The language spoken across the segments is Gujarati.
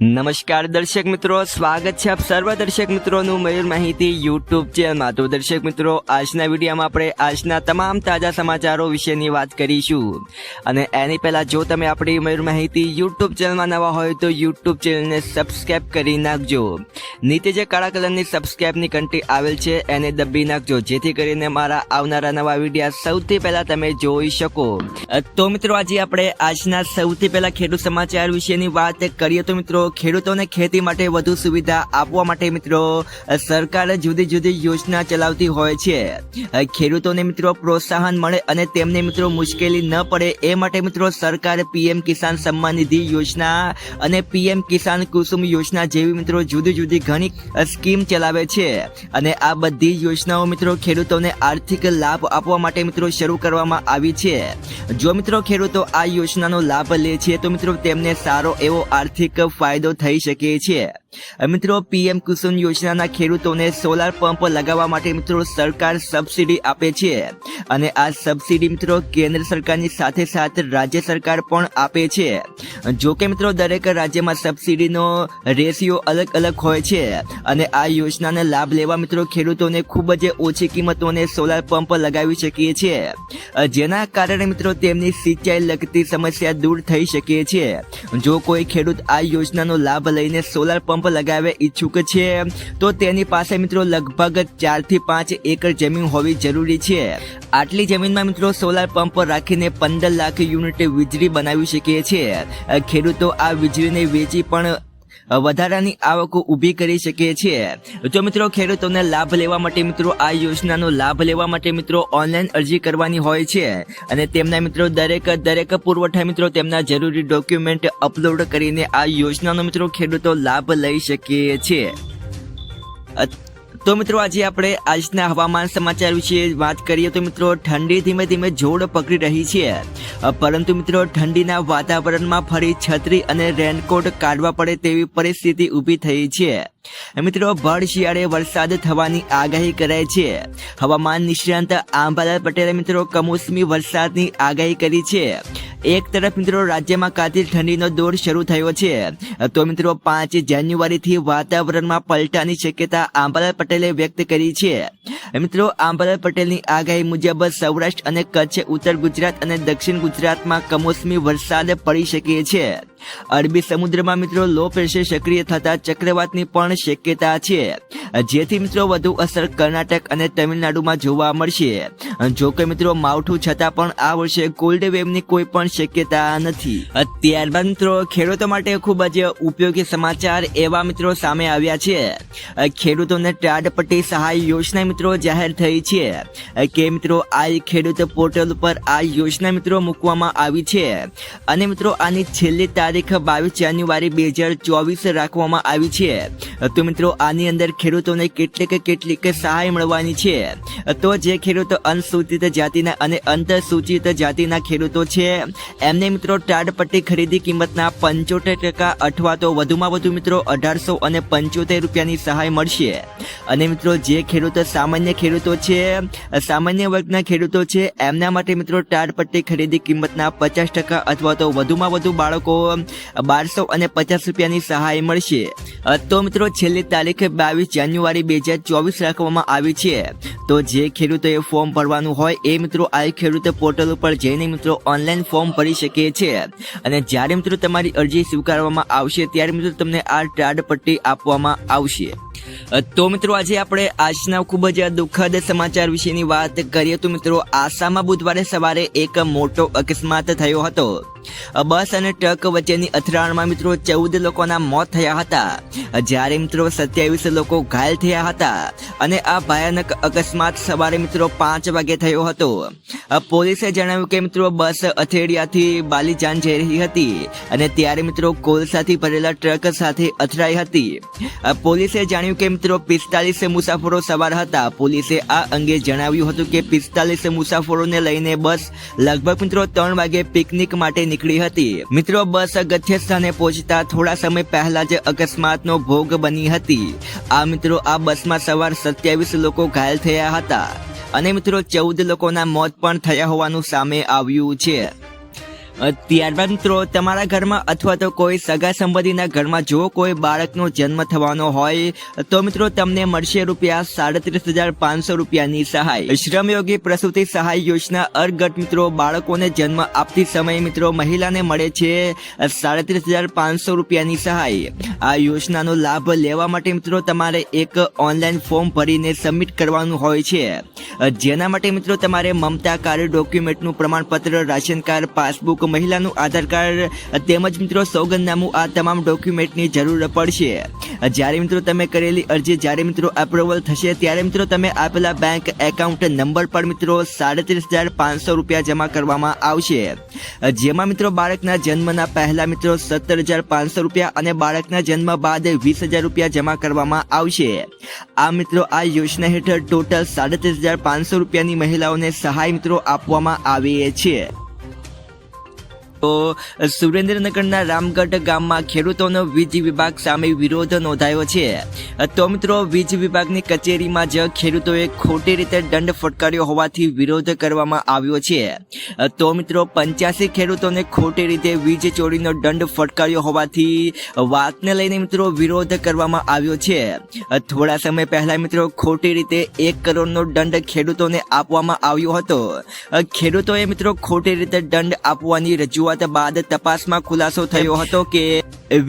નમસ્કાર દર્શક મિત્રો, સ્વાગત છે આપ સર્વ દર્શક મિત્રોનું મયુર માહિતી યુટ્યુબ ચેનલમાં। તો દર્શક મિત્રો, આજના વિડીયોમાં આપણે આજના તમામ તાજા સમાચારો વિશેની વાત કરીશું। અને એની પહેલા જો તમે આપણી મયુર માહિતી યુટ્યુબ ચેનલમાં નવા હોય તો યુટ્યુબ ચેનલને સબસ્ક્રાઇબ કરી નાખજો। નીચે જે કાળા કલરની સબસ્ક્રાઇબની ઘંટી આવેલ છે એને દબાવી નાખજો, જેથી કરીને મારા આવનારા નવા વિડીયો સૌથી પહેલા તમે જોઈ શકો। તો મિત્રો, આજે આપણે આજના સૌથી પહેલા ખેડૂત સમાચાર વિશેની વાત કરીએ તો મિત્રો, ખેડૂતોને ખેતી માટે વધુ સુવિધા આપવા માટે મિત્રો સરકાર જુદી જુદી યોજના ચલાવતી હોય છે। ખેડૂતોને મિત્રો પ્રોત્સાહન મળે અને તેમને મિત્રો મુશ્કેલી ન પડે એ માટે મિત્રો સરકાર પીએમ કિસાન સન્માન નિધિ યોજના અને પીએમ કિસાન કુસુમ યોજના જેવી મિત્રો જુદી જુદી ઘણી સ્કીમ ચલાવે છે। અને આ બધી યોજનાઓ મિત્રો ખેડૂતોને આર્થિક લાભ આપવા માટે મિત્રો શરૂ કરવામાં આવી છે। જો મિત્રો ખેડૂતો આ યોજનાનો લાભ લે છે તો મિત્રો તેમને સારો એવો આર્થિક ફાયદો થઈ શકે છે। મિત્રો પીએમ કુસુમ યોજનાના ખેડૂતોને સોલાર પંપ લગાવવા માટે મિત્રો સરકાર સબસિડી આપે છે। અને આ સબસિડી મિત્રો કેન્દ્ર સરકારની સાથે સાથે રાજ્ય સરકાર પણ આપે છે। જો કે મિત્રો દરેક રાજ્યમાં સબસિડીનો રેશિયો અલગ અલગ હોય છે। અને આ યોજનાનો લાભ લેવા મિત્રો ખેડૂતોને ખૂબ જ ઓછી કિંમતોને સોલાર પંપ લગાવી શકીએ છીએ, જેના કારણે મિત્રો તેમની સિંચાઈ લગતી સમસ્યા દૂર થઈ શકે છે। જો કોઈ ખેડૂત આ યોજનાનો લાભ લઈને સોલાર પંપ લગાવવા ઈચ્છુક છે તો તેની પાસે મિત્રો લગભગ 4 થી 5 એકર જમીન હોવી જરૂરી છે। આટલી જમીનમાં મિત્રો સોલાર પંપ રાખીને 15 લાખ યુનિટ વીજળી બનાવી શકે છે। ખેડૂતો આ વીજળીને વેચી પણ વધારાની આવક ઊભી કરી શકે છે। તો મિત્રો ખેડૂતોને લાભ લેવા માટે મિત્રો આ યોજનાનો લાભ લેવા માટે મિત્રો ઓનલાઈન અરજી કરવાની હોય છે। અને તેમના મિત્રો દરેક પુરવઠા મિત્રો તેમના જરૂરી ડોક્યુમેન્ટ અપલોડ કરીને આ યોજનાનો મિત્રો ખેડૂતો લાભ લઈ શકે છે। તો મિત્રો આજે આપણે આજના હવામાન સમાચાર વિશે વાત કરીએ તો મિત્રો ઠંડી ધીમે ધીમે જોર પકડી રહી છે, પરંતુ મિત્રો ઠંડીના વાતાવરણમાં ફરી છત્રી અને રેનકોટ કાઢવા પડે તેવી પરિસ્થિતિ ઊભી થઈ છે। મિત્રો ભર શિયાળે વરસાદ થવાની આગાહી કરાઈ છે। હવામાન નિષ્ણાંત આંબાલાલ પટેલે મિત્રો કમોસમી વરસાદની આગાહી કરી છે। એક તરફ મિત્રો રાજ્યમાં કાતિલ ઠંડીનો દોર શરૂ થયો છે તો મિત્રો 5 જાન્યુઆરીથી વાતાવરણમાં પલટાની શક્યતા આંબાલાલ પટેલે વ્યક્ત કરી છે। મિત્રો આંબાલાલ પટેલની આગાહી મુજબ સૌરાષ્ટ્ર અને કચ્છ, ઉત્તર ગુજરાત અને દક્ષિણ ગુજરાતમાં કમોસમી વરસાદ પડી શકે છે। અરબી સમુદ્રમાં મિત્રો લો પ્રેશર સક્રિય થતા ચક્રવાતની પણ શક્યતા છે, જેથી મિત્રો વધુ અસર કર્ણાટક અને તમિલનાડુમાં જોવા મળશે। જો કે મિત્રો માવઠું છતાં પણ આ વર્ષે કોલ્ડ વેવની કોઈ પણ શક્યતા નથી। ત્યારબાદ મિત્રો ખેડૂતો માટે ખૂબ જ ઉપયોગી સમાચાર એવા મિત્રો સામે આવ્યા છે। ખેડૂતોને ટાઢપટ્ટી સહાય યોજના મિત્રો જાહેર થઈ છે કે મિત્રો આ ખેડૂત પોર્ટલ પર આ યોજના મિત્રો મૂકવામાં આવી છે। અને મિત્રો આની છેલ્લી તારીખ 22 જાન્યુઆરી 2024 રાખવામાં આવી છે। તો મિત્રો આની અંદર ખેડૂતોને કેટલીક સહાય મળવાની છે। તો જે ખેડૂતો અનુસૂચિત જાતિના અને અંતરસૂચિત જાતિના ખેડૂતો છે એમને મિત્રો ટાઢપટ્ટી ખરીદી કિંમતના 75% અથવા તો વધુમાં વધુ મિત્રો 1875 રૂપિયાની સહાય મળશે। અને મિત્રો જે ખેડૂતો સામાન્ય ખેડૂતો છે, સામાન્ય વર્ગના ખેડૂતો છે એમના માટે મિત્રો ટાઢપટ્ટી ખરીદી કિંમતના 50% અથવા તો વધુમાં વધુ બાળકો 1250 રૂપિયાની સહાય મળશે। તો મિત્રો છેલ્લી તારીખ 22 જાન્યુઆરી 2024 રાખવામાં આવી છે। તો જે ખેડૂતોએ ફોર્મ ભરવાનું હોય એ મિત્રો આ ખેડૂત પોર્ટલ ઉપર જઈને મિત્રો ઓનલાઈન ફોર્મ ભરી શકે છે। અને જ્યારે મિત્રો તમારી અરજી સ્વીકારવામાં આવશે ત્યારે મિત્રો તમને આ ટાઢપટ્ટી આપવામાં આવશે। તો મિત્રો આજે આપણે આજના ખૂબ જ દુઃખદ સમાચાર વિશેની વાત કરીએ તો મિત્રો આસામમાં બુધવારે સવારે એક મોટો અકસ્માત થયો હતો। બસ અને ટ્રક વચ્ચેની અથડામણમાં મિત્રો 14 લોકોના મોત થયા હતા, જ્યારે મિત્રો 27 લોકો ઘાયલ થયા હતા। અને આ ભયાનક અકસ્માત સવારે મિત્રો 5 વાગે થયો હતો। પોલીસે જણાવ્યું કે મિત્રો બસ અથેડિયાથી બાલીજાન જઈ રહી હતી અને ત્યારે મિત્રો કોલસાથી ભરેલા ટ્રક સાથે અથડાઈ હતી। પોલીસે જાણ્યું કે મિત્રો 45 મુસાફરો સવાર હતા। પોલીસે આ અંગે જણાવ્યું હતું કે 45 મુસાફરોને લઈને બસ લગભગ મિત્રો 3 વાગે પિકનિક માટે નીકળી હતી। મિત્રો બસ ગંતવ્ય સ્થાને પહોંચતા થોડા સમય પહેલા જ અકસ્માતનો ભોગ બની હતી। આ મિત્રો આ બસમાં સવાર 27 લોકો ઘાયલ થયા હતા અને મિત્રો 14 લોકોના મોત પણ થયા હોવાનું સામે આવ્યું છે। ત્યારબાદ મિત્રો તમારા ઘરમાં અથવા તો કોઈ સગા સંબંધીના ઘરમાં જો કોઈ બાળકનો જન્મ થવાનો હોય તો મિત્રો તમને મળશે ₹37,500 સહાય. શ્રમયોગી પ્રસૂતિ સહાય યોજના અંતર્ગત મિત્રો બાળકોને જન્મ આપતી સમયે મિત્રો મહિલાને મળે છે ₹37,500 સહાય. આ યોજનાનો લાભ લેવા માટે મિત્રો તમારે એક ઓનલાઈન ફોર્મ ભરીને સબમિટ કરવાનું હોય છે, જેના માટે મિત્રો તમારે મમતા કાર્ડ, ડોક્યુમેન્ટનું પ્રમાણપત્ર, રાશન કાર્ડ, પાસબુક, મહિલાનું આધાર કાર્ડ તેમજ મિત્રો સોગંદનામું આ તમામ ડોક્યુમેન્ટની જરૂર પડશે. જ્યારે મિત્રો તમે કરેલી અરજી જ્યારે મિત્રો એપ્રુવલ થશે ત્યારે મિત્રો તમે આપેલા બેંક એકાઉન્ટ નંબર પર મિત્રો ₹37,500 જમા કરવામાં આવશે, જેમાં મિત્રો બાળકના જન્મના પહેલા મિત્રો ₹17,500 અને બાળકના જન્મ બાદ ₹20,000 જમા કરવામાં આવશે. આ મિત્રો આ યોજના હેઠળ ટોટલ ₹37,500 ની મહિલાઓને સહાય મિત્રો આપવામાં આવે છે. તો સુરેન્દ્રનગરના રામગઢ ગામમાં ખેડૂતોનો વીજ વિભાગ સામે વિરોધ નોંધાયો છે. તો મિત્રો વીજ વિભાગની કચેરીમાં જ ખેડૂતોએ ખોટી રીતે દંડ ફટકાર્યો હોવાથી વિરોધ કરવામાં આવ્યો છે. તો મિત્રો 85 ખેડૂતોને ખોટી રીતે વીજ ચોરીનો દંડ ફટકાર્યો હોવાથી વાતને લઈને મિત્રો વિરોધ કરવામાં આવ્યો છે. થોડા સમય પહેલા મિત્રો ખોટી રીતે 1 કરોડનો દંડ ખેડૂતોને આપવામાં આવ્યો હતો. ખેડૂતોએ મિત્રો ખોટી રીતે દંડ આપવાની રજૂઆત બાદ તપાસમાં ખુલાસો થયો હતો કે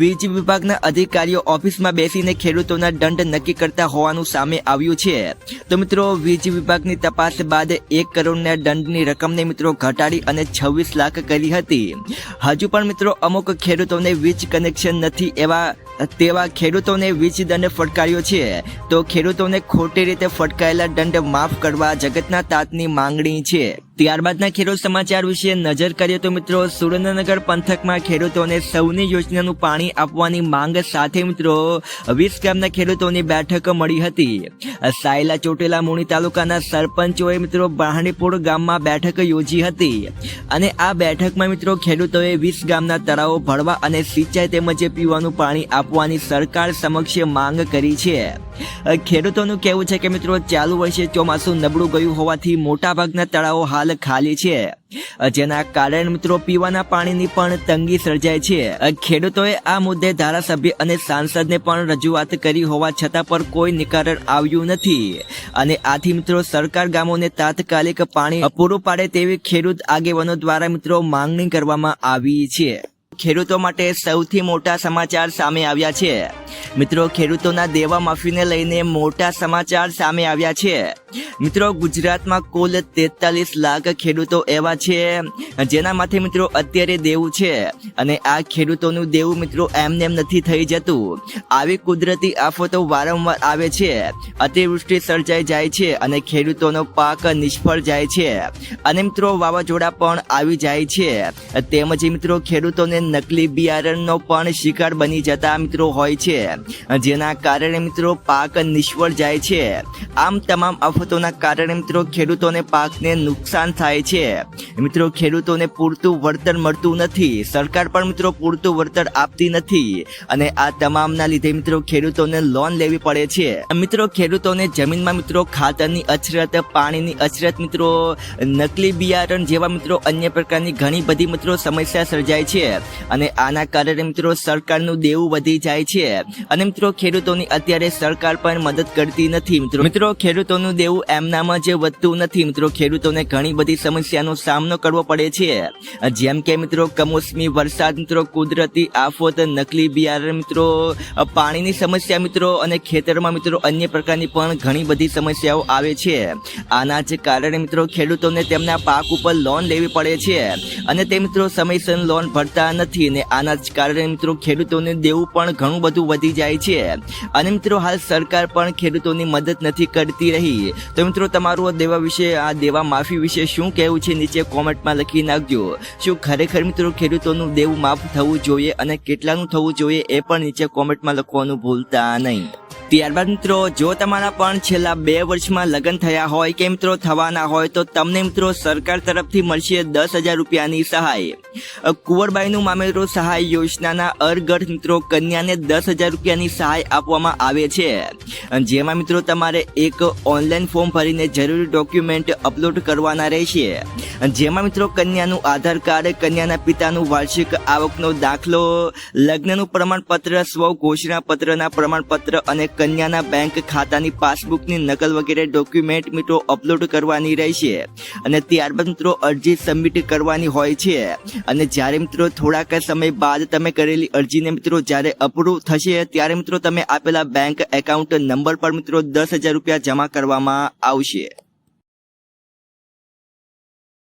વીજ વિભાગના અધિકારીઓ ઓફિસમાં બેસીને ખેડૂતોના દંડ નક્કી કરતા હોવાનું સામે આવ્યું છે. તો મિત્રો વીજ વિભાગની તપાસ બાદ 1 કરોડના દંડની રકમને મિત્રો ઘટાડી અને 26 લાખ કરી હતી. હજુ પણ મિત્રો અમુક ખેડૂતોને વીજ કનેક્શન નથી તેવા ખેડૂતોને વીજ દંડ ફટકાર્યો છે. તો ખેડૂતોને ખોટી રીતે ફટકાયેલા દંડ માફ કરવા જગતના તાતની માંગણી છે. ત્યારબાદના ખેડૂત સમાચાર વિશે નજર કરીએ તો મિત્રો સુરેન્દ્રનગર પંથકમાં ખેડૂતોને સૌની યોજનાનું પાણી આપવાની માંગ સાથે મિત્રો 20 ગામના ખેડૂતોની બેઠક મળી હતી. સાયલા ચોટેલા મુણી તાલુકાના સરપંચોએ મિત્રો બહાણીપુર ગામમાં બેઠક યોજી હતી અને આ બેઠકમાં મિત્રો ખેડૂતોએ 20 ગામના તળાવો ભરવા અને સિંચાઈ તેમજ પીવાનું પાણી આપવાની સરકાર સમક્ષ માંગ કરી છે. ખેડૂતોનું કહેવું છે કે મિત્રો ચાલુ વર્ષે ચોમાસું નબળું ગયું હોવાથી મોટાભાગના તળાવો હાલ ખાલી છે, જેના કારણે મિત્રો પીવાના પાણીની પણ તંગી સર્જાય છે. ખેડૂતોએ આ મુદ્દે ધારાસભ્ય અને સાંસદને પણ રજૂઆત કરી હોવા છતાં પણ કોઈ નિકારણ આવ્યું નથી અને આથી મિત્રો સરકાર ગામોને તાત્કાલિક પાણી પૂરું પાડે તેવી ખેડૂત આગેવાનો દ્વારા મિત્રો માંગણી કરવામાં આવી છે. ખેડૂતો માટે સૌથી મોટા સમાચાર સામે આવ્યા છે. મિત્રો ખેડૂતોના દેવા માફીને લઈને મોટા સમાચાર સામે આવ્યા છે. મિત્રો ગુજરાતમાં કુલ 43 લાખ ખેડૂતો એવા છે જેના માથે મિત્રો અત્યારે દેવું છે અને આ ખેડૂતોનું દેવું મિત્રો એમને એમ નથી થઈ જતું. આવી કુદરતી આફતો વારંવાર આવે છે, અતિવૃષ્ટિ સર્જાઈ જાય છે અને ખેડૂતોનો પાક નિષ્ફળ જાય છે અને મિત્રો વાવાઝોડા પણ આવી જાય છે. તેમજ મિત્રો ખેડૂતોને નકલી બિયારણનો પણ શિકાર બની જતા મિત્રો હોય છે, જેના કારણે મિત્રો પાક નિષ્ફળ જાય છે. આમ તમામ આફતોના કારણે મિત્રો ખેડૂતોને પાકને નુકસાન થાય છે. મિત્રો ખેડૂતોને પૂરતું વળતર મળતું નથી, સરકાર પણ મિત્રો પૂરતું વળતર આપતી નથી અને આ તમામના લીધે મિત્રો ખેડૂતોને લોન લેવી પડે છે. મિત્રો ખેડૂતોને જમીનમાં મિત્રો ખાતરની અછરત, પાણીની અછરત, મિત્રો નકલી બિયારણ જેવા મિત્રો અન્ય પ્રકારની ઘણી બધી મિત્રો સમસ્યા સર્જાય છે અને આના કારણે મિત્રો સરકારનું દેવું વધી જાય છે અને મિત્રો ખેડૂતોની અત્યારે સરકાર પણ મદદ કરતી નથી. મિત્રો ખેડૂતોનું દેવું એમનામાં જ વધતું નથી. મિત્રો ખેડૂતોને ઘણી બધી સમસ્યાનો સામનો કરવો પડે છે, જેમ કે મિત્રો કમોસમી વરસાદ, મિત્રો કુદરતી આફત, નકલી બિયારણ, મિત્રો પાણીની સમસ્યા મિત્રો અને ખેતરમાં મિત્રો અન્ય પ્રકારની પણ ઘણી બધી સમસ્યાઓ આવે છે. આના જ કારણે મિત્રો ખેડૂતોને તેમના પાક ઉપર લોન લેવી પડે છે અને તે મિત્રો સમયસર લોન ભરતા નથી ને આના જ કારણે મિત્રો ખેડૂતોને દેવું પણ ઘણું બધું વધી જાય છે અને મિત્રો હાલ સરકાર પણ ખેડૂતોની મદદ નથી કરતી રહી. તો મિત્રો તમારું દેવા વિશે, આ દેવા માફી વિશે શું કહેવું છે નીચે કોમેન્ટમાં લખી નાખજો. શું ખરેખર મિત્રો ખેડૂતોનું દેવું માફ થવું જોઈએ અને કેટલાનું થવું જોઈએ એ પણ નીચે કોમેન્ટમાં લખવાનું ભૂલતા નહીં. ત્યારબાદ મિત્રો જો તમારા પણ છેલ્લા 2 વર્ષમાં લગ્ન થયા હોય કે મિત્રો થવાના હોય તો તમને મિત્રો સરકાર તરફથી મળશે 10,000 રૂપિયાની સહાય. કુંવરબાઈનું મામેરું સહાય યોજનાના અર્ગઢ મિત્રો કન્યાને 10,000 રૂપિયાની સહાય આપવામાં આવે છે, જેમાં મિત્રો તમારે એક ઓનલાઈન ફોર્મ ભરીને જરૂરી ડોક્યુમેન્ટ અપલોડ કરવાના રહેશે, જેમાં મિત્રો કન્યાનું આધાર કાર્ડ, કન્યાના પિતાનું વાર્ષિક આવકનો દાખલો, લગ્નનું પ્રમાણપત્ર, સ્વ ઘોષણા પત્રના પ્રમાણપત્ર અને કન્યાના બેંક ખાતાની પાસબુકની નકલ વગેરે ડોક્યુમેન્ટ મિત્રો અપલોડ કરવાની રહેશે અને ત્યારબાદ મિત્રો અરજી સબમિટ કરવાની હોય છે. અને જ્યારે મિત્રો થોડાક સમય બાદ તમે કરેલી અરજીને મિત્રો જ્યારે અપ્રૂવ થશે ત્યારે મિત્રો તમે આપેલા બેંક એકાઉન્ટ નંબર પર મિત્રો 10,000 રૂપિયા જમા કરવામાં આવશે.